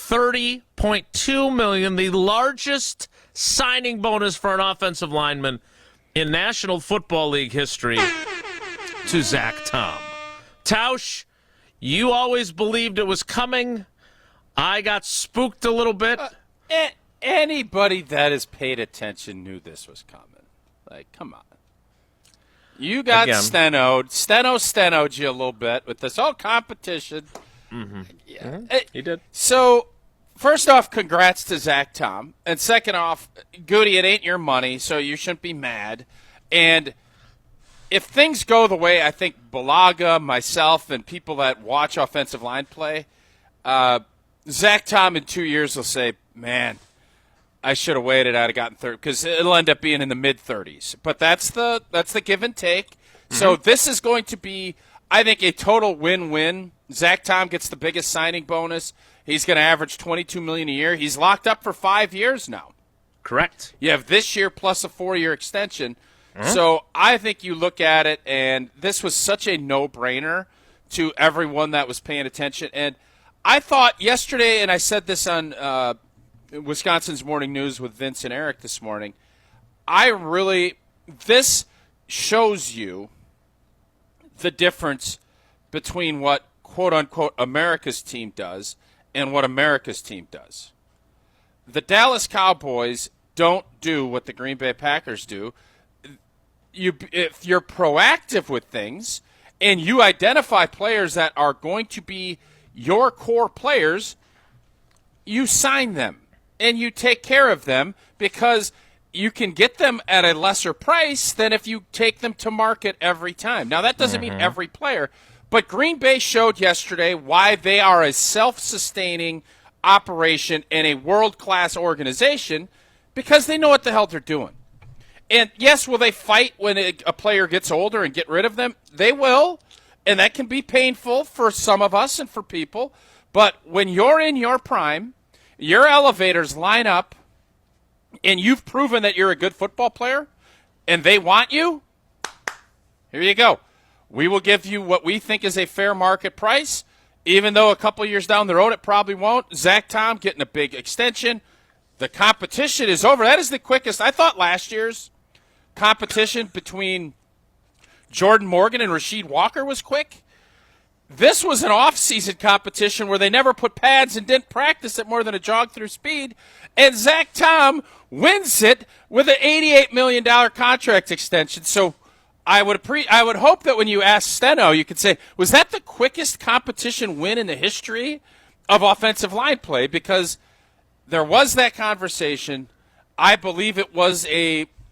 $30.2 million, the largest signing bonus for an offensive lineman in National Football League history, to Zack Tom. Tausch, you always believed it was coming. I got spooked a little bit. Anybody that has paid attention knew this was coming. Like, come on. You got stenoed you a little bit with this whole competition. Mm-hmm. Yeah, he did. So, first off, congrats to Zack Tom. And second off, Goody, it ain't your money, so you shouldn't be mad. And if things go the way I think 𝙒𝙐𝙇𝘿𝙀, myself, and people that watch offensive line play, Zack Tom in 2 years will say, man, I should have waited. I'd have gotten 30, because it'll end up being in the mid-30s. But that's the give and take. Mm-hmm. So this is going to be, I think, a total win-win. Zack Tom gets the biggest signing bonus. He's going to average $22 million a year. He's locked up for 5 years now. Correct. You have this year plus a 4-year extension. So I think you look at it, and this was such a no-brainer to everyone that was paying attention. And I thought yesterday, and I said this on Wisconsin's Morning News with Vince and Eric this morning, this shows you the difference between what, quote-unquote, America's team does and what America's team does. The Dallas Cowboys don't do what the Green Bay Packers do. If you're proactive with things and you identify players that are going to be your core players, you sign them and you take care of them, because you can get them at a lesser price than if you take them to market every time. Now, that doesn't mean every player, but Green Bay showed yesterday why they are a self-sustaining operation and a world-class organization, because they know what the hell they're doing. And, yes, will they fight when a player gets older and get rid of them? They will, and that can be painful for some of us and for people. But when you're in your prime, your elevators line up, and you've proven that you're a good football player, and they want you, here you go. We will give you what we think is a fair market price, even though a couple years down the road it probably won't. Zack Tom getting a big extension. The competition is over. That is the quickest. I thought last year's competition between Jordan Morgan and Rasheed Walker was quick. This was an off-season competition where they never put pads and didn't practice at more than a jog through speed, and Zack Tom wins it with an $88 million contract extension. So I would hope that when you ask Steno, you could say, was that the quickest competition win in the history of offensive line play? Because there was that conversation. I believe it was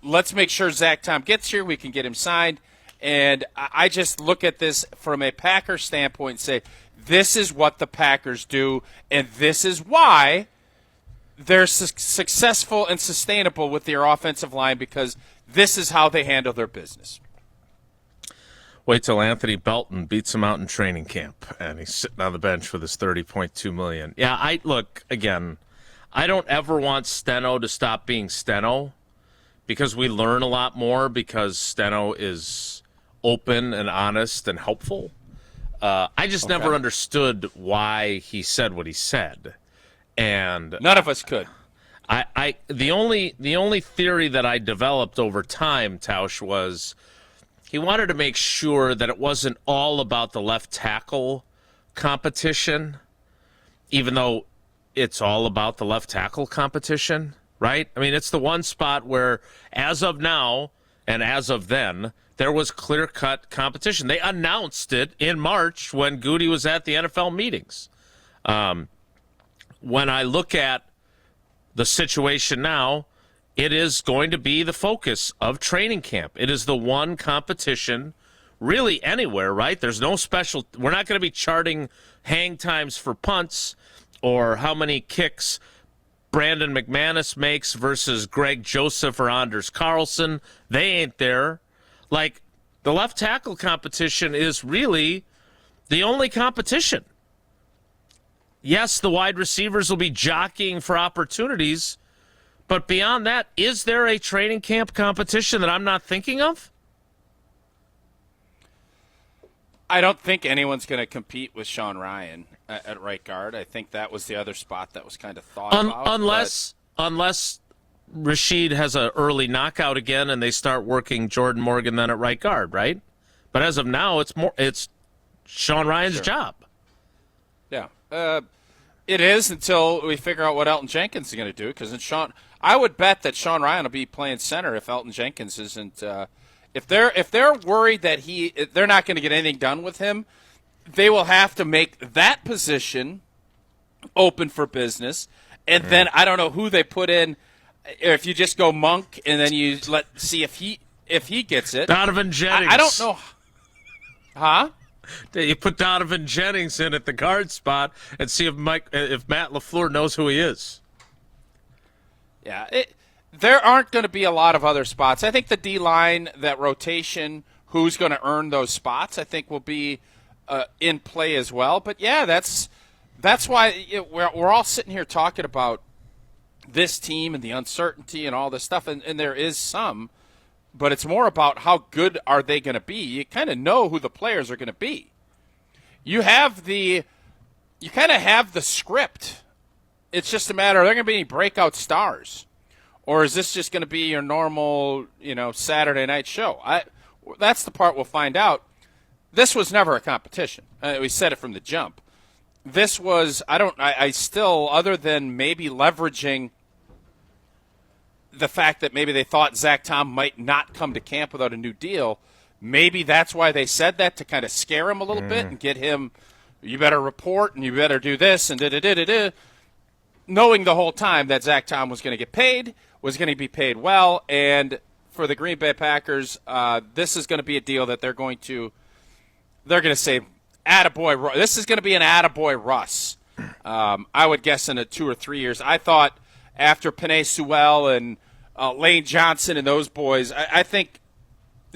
let's make sure Zack Tom gets here, we can get him signed. And I just look at this from a Packer standpoint and say, this is what the Packers do, and this is why they're successful and sustainable with their offensive line, because this is how they handle their business. Wait till Anthony Belton beats him out in training camp, and he's sitting on the bench with his $30.2 million. Yeah, I don't ever want Steno to stop being Steno, because we learn a lot more because Steno is open and honest and helpful. I just never understood why he said what he said, and none of us could. The only theory that I developed over time, Tausch, was he wanted to make sure that it wasn't all about the left tackle competition, even though it's all about the left tackle competition, right? I mean, it's the one spot where, as of now and as of then, there was clear-cut competition. They announced it in March when Goody was at the NFL meetings. When I look at the situation now, it is going to be the focus of training camp. It is the one competition really anywhere, right? There's no special – we're not going to be charting hang times for punts or how many kicks Brandon McManus makes versus Greg Joseph or Anders Carlson. They ain't there. Like, the left tackle competition is really the only competition. Yes, the wide receivers will be jockeying for opportunities, but beyond that, is there a training camp competition that I'm not thinking of? I don't think anyone's going to compete with Sean Ryan. at right guard. I think that was the other spot that was kind of thought about. Unless Rashid has an early knockout again and they start working Jordan Morgan then at right guard, right? But as of now, it's Sean Ryan's job. Yeah. It is until we figure out what Elton Jenkins is going to do. Because I would bet that Sean Ryan will be playing center if Elton Jenkins isn't. If they're worried that they're not going to get anything done with him, they will have to make that position open for business. And then I don't know who they put in. If you just go Monk and then you see if he gets it. Donovan Jennings. I don't know. Huh? You put Donovan Jennings in at the guard spot and see if Matt LaFleur knows who he is. Yeah, there aren't going to be a lot of other spots. I think the D-line, that rotation, who's going to earn those spots, I think will be in play as well. But, yeah, that's why we're all sitting here talking about this team and the uncertainty and all this stuff, and there is some. But it's more about how good are they going to be. You kind of know who the players are going to be. You kind of have the script. It's just a matter, are there going to be any breakout stars? Or is this just going to be your normal, Saturday night show? That's the part we'll find out. This was never a competition. We said it from the jump. This was, I still, other than maybe leveraging the fact that maybe they thought Zack Tom might not come to camp without a new deal, maybe that's why they said that, to kind of scare him a little bit and get him, you better report and you better do this and da-da-da-da-da, knowing the whole time that Zack Tom was going to get paid, was going to be paid well, and for the Green Bay Packers, this is going to be a deal that they're going to say, attaboy, this is going to be an attaboy Russ. I would guess in 2 or 3 years. I thought after Penei Sewell and Lane Johnson and those boys, I think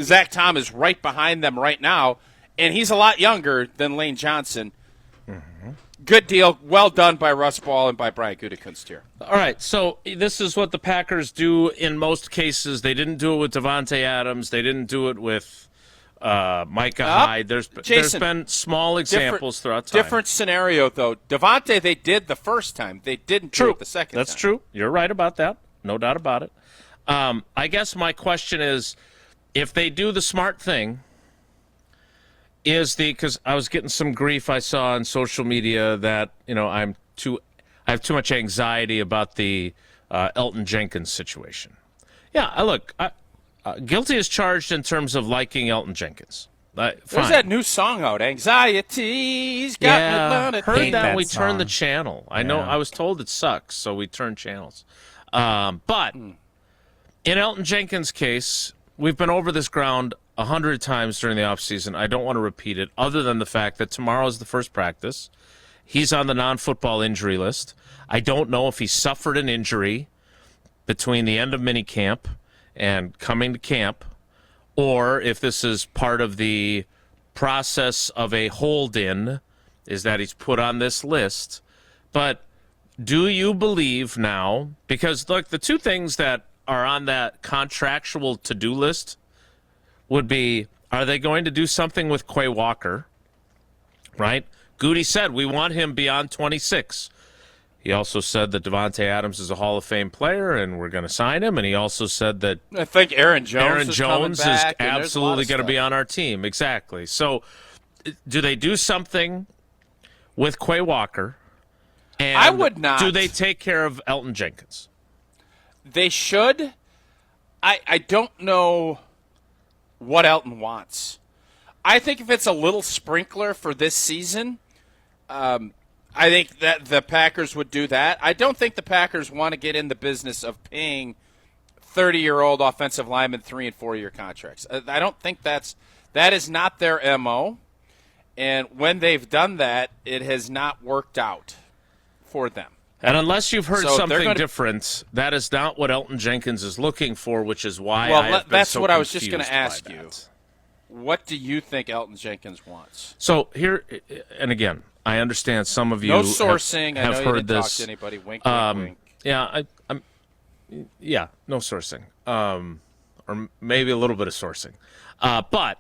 Zack Tom is right behind them right now, and he's a lot younger than Lane Johnson. Mm-hmm. Good deal. Well done by Russ Ball and by Brian 𝙒𝙖𝙀. All right, so this is what the Packers do in most cases. They didn't do it with Davante Adams. They didn't do it with Micah Hyde. There's been small examples throughout time. Different scenario, though. Davante, they did the first time. They didn't do it the second time. That's true. You're right about that. No doubt about it. I guess my question is, if they do the smart thing, because I was getting some grief I saw on social media that I have too much anxiety about the Elton Jenkins situation. Yeah, look, guilty as charged in terms of liking Elton Jenkins. There's that new song out, Anxiety's Got Me. Heard that we turned the channel. I know. I was told it sucks, so we turned channels. But in Elton Jenkins' case, we've been over this ground 100 times during the offseason. I don't want to repeat it, other than the fact that tomorrow is the first practice. He's on the non-football injury list. I don't know if he suffered an injury between the end of minicamp and coming to camp, or if this is part of the process of a hold-in, is that he's put on this list. But do you believe now, because, look, the two things that are on that contractual to-do list would be, are they going to do something with Quay Walker, right? Goody said, we want him beyond 26. He also said that Davante Adams is a Hall of Fame player and we're going to sign him. And he also said that I think Aaron Jones is absolutely going to be on our team. Exactly. So do they do something with Quay Walker? And I would not. Do they take care of Elton Jenkins? They should. I don't know what Elton wants. I think if it's a little sprinkler for this season, I think that the Packers would do that. I don't think the Packers want to get in the business of paying 30-year-old offensive linemen 3- and 4-year contracts. I don't think that is not their MO. And when they've done that, it has not worked out for them. And unless you've heard something different, that is not what Elton Jenkins is looking for, which is why I have been that's so what I was just going confused to ask by you. that. What do you think Elton Jenkins wants? So here, and again, I understand some of you no sourcing. have I know heard you didn't this. talk to anybody. Wink, wink, wink. Yeah, no sourcing, or maybe a little bit of sourcing. But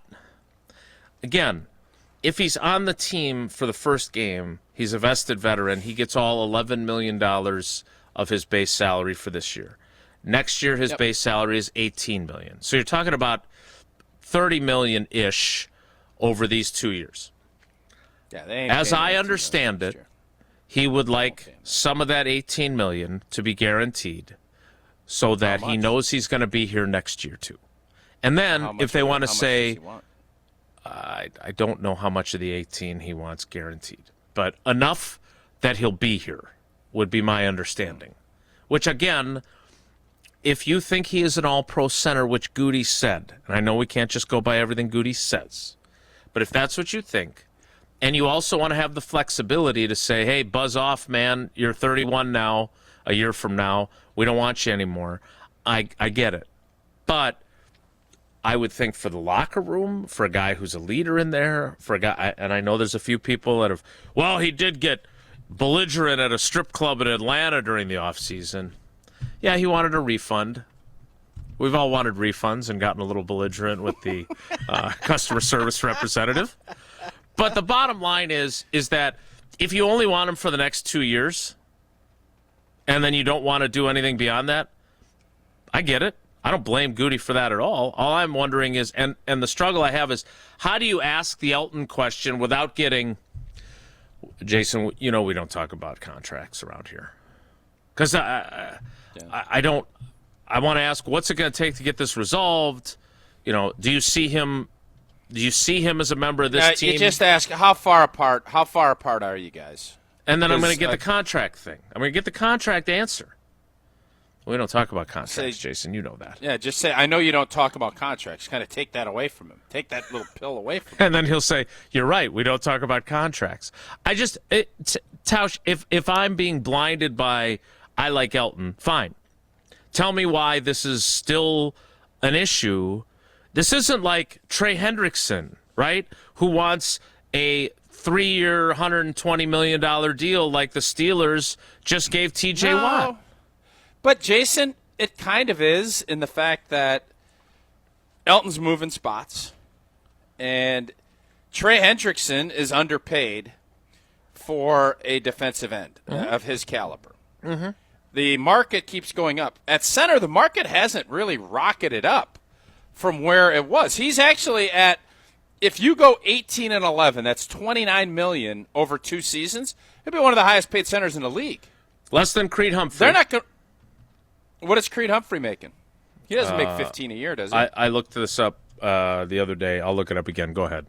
again, if he's on the team for the first game, he's a vested veteran. He gets all $11 million of his base salary for this year. Next year, his base salary is $18 million. So you're talking about $30 million-ish over these 2 years. Yeah, they ain't As paying I $18 understand million it, he would like some of that $18 million to be guaranteed so that he knows he's going to be here next year too. And then if they want to say, I don't know how much of the 18 he wants guaranteed, but enough that he'll be here would be my understanding. Which again, if you think he is an all-pro center, which Goody said, and I know we can't just go by everything Goody says, but if that's what you think, and you also want to have the flexibility to say, hey, buzz off, man, you're 31 now, a year from now, we don't want you anymore, I get it. But I would think for the locker room, for a guy who's a leader in there, for a guy, and I know there's a few people that have, well, he did get belligerent at a strip club in Atlanta during the offseason. Yeah, he wanted a refund. We've all wanted refunds and gotten a little belligerent with the customer service representative. But the bottom line is that if you only want him for the next 2 years and then you don't want to do anything beyond that, I get it. I don't blame Goody for that at all. All I'm wondering is, and the struggle I have is, how do you ask the Elton question without getting, Jason, you know we don't talk about contracts around here. Because I don't, I want to ask, what's it going to take to get this resolved? You know, do you see him as a member of this team? You just ask, how far apart are you guys? And then I'm going to get the contract thing. I'm going to get the contract answer. We don't talk about contracts, Jason. You know that. Yeah, just say, I know you don't talk about contracts. Kind of take that away from him. Take that little pill away from him. And then he'll say, you're right, we don't talk about contracts. Tausch, if I'm being blinded by I like Elton, fine. Tell me why this is still an issue. This isn't like Trey Hendrickson, right, who wants a 3-year, $120 million deal like the Steelers just gave T.J. Watt. But, Jason, it kind of is in the fact that Elton's moving spots, and Trey Hendrickson is underpaid for a defensive end of his caliber. Mm-hmm. The market keeps going up. At center, the market hasn't really rocketed up from where it was. He's actually at, if you go 18-11, that's $29 million over 2 seasons. He'll be one of the highest paid centers in the league. Less than Creed Humphrey. They're not going. What is Creed Humphrey making? He doesn't make $15 a year, does he? I looked this up the other day. I'll look it up again. Go ahead.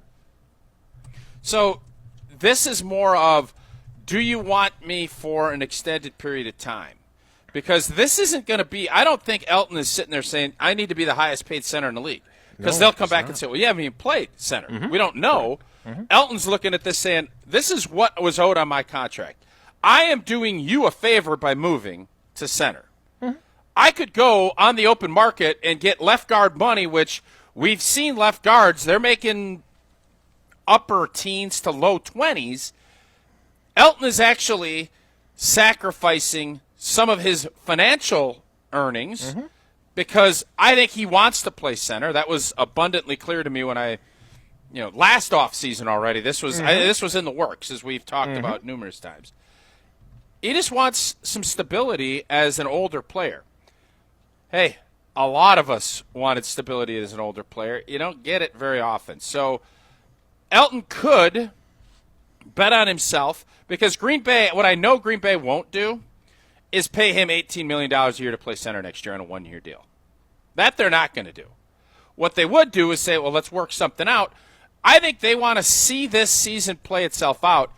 So this is more of, do you want me for an extended period of time? Because this isn't going to be – I don't think Elton is sitting there saying, I need to be the highest paid center in the league. Because they'll come back and say, well, you haven't even played center. Mm-hmm. We don't know. Right. Mm-hmm. Elton's looking at this saying, this is what was owed on my contract. I am doing you a favor by moving to center. Mm-hmm. I could go on the open market and get left guard money, which we've seen left guards. They're making upper teens to low 20s. Elton is actually sacrificing some of his financial earnings because I think he wants to play center. That was abundantly clear to me when last offseason already. This was this was in the works, as we've talked about numerous times. He just wants some stability as an older player. Hey, a lot of us wanted stability as an older player. You don't get it very often. So Elton could bet on himself because Green Bay, what I know Green Bay won't do is pay him $18 million a year to play center next year on a 1-year deal. That they're not going to do. What they would do is say, well, let's work something out. I think they want to see this season play itself out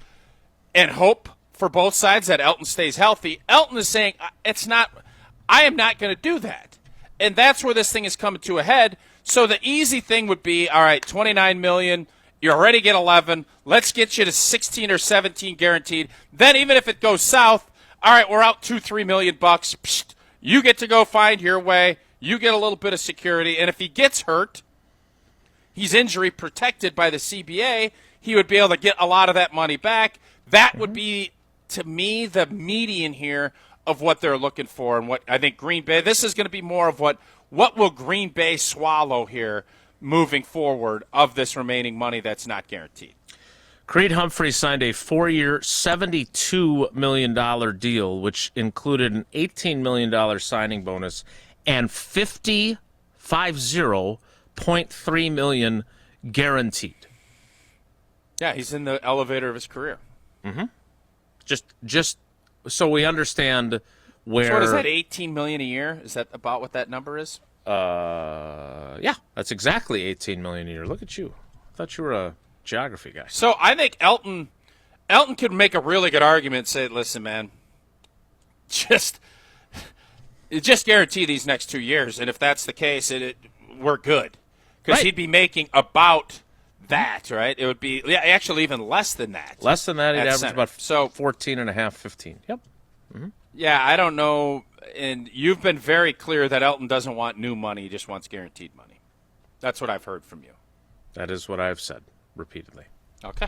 and hope for both sides that Elton stays healthy. Elton is saying, I am not going to do that. And that's where this thing is coming to a head. So the easy thing would be, all right, $29 million, you already get 11, let's get you to 16 or 17 guaranteed. Then even if it goes south, all right, we're out $2-3 million. Psst, you get to go find your way. You get a little bit of security. And if he gets hurt, he's injury protected by the CBA. He would be able to get a lot of that money back. That would be, to me, the median here of what they're looking for. And what I think Green Bay, this is going to be more of what will Green Bay swallow here moving forward of this remaining money that's not guaranteed. Creed Humphrey signed a 4-year, $72 million deal, which included an $18 million signing bonus and $50.3 million guaranteed. Yeah, he's in the elevator of his career. Just so we understand where. So what is that? $18 million a year? Is that about what that number is? Yeah, that's exactly $18 million a year. Look at you. I thought you were a geography guy. So I think Elton could make a really good argument and say, listen, man, just guarantee these next 2 years, and if that's the case, we're good. Because he'd be making about that, right? It would be actually even less than that. Less than that, he'd average center. about So 14.5, 15. Yep. Yeah, I don't know. And you've been very clear that Elton doesn't want new money. He just wants guaranteed money. That's what I've heard from you. That is what I've said repeatedly. Okay.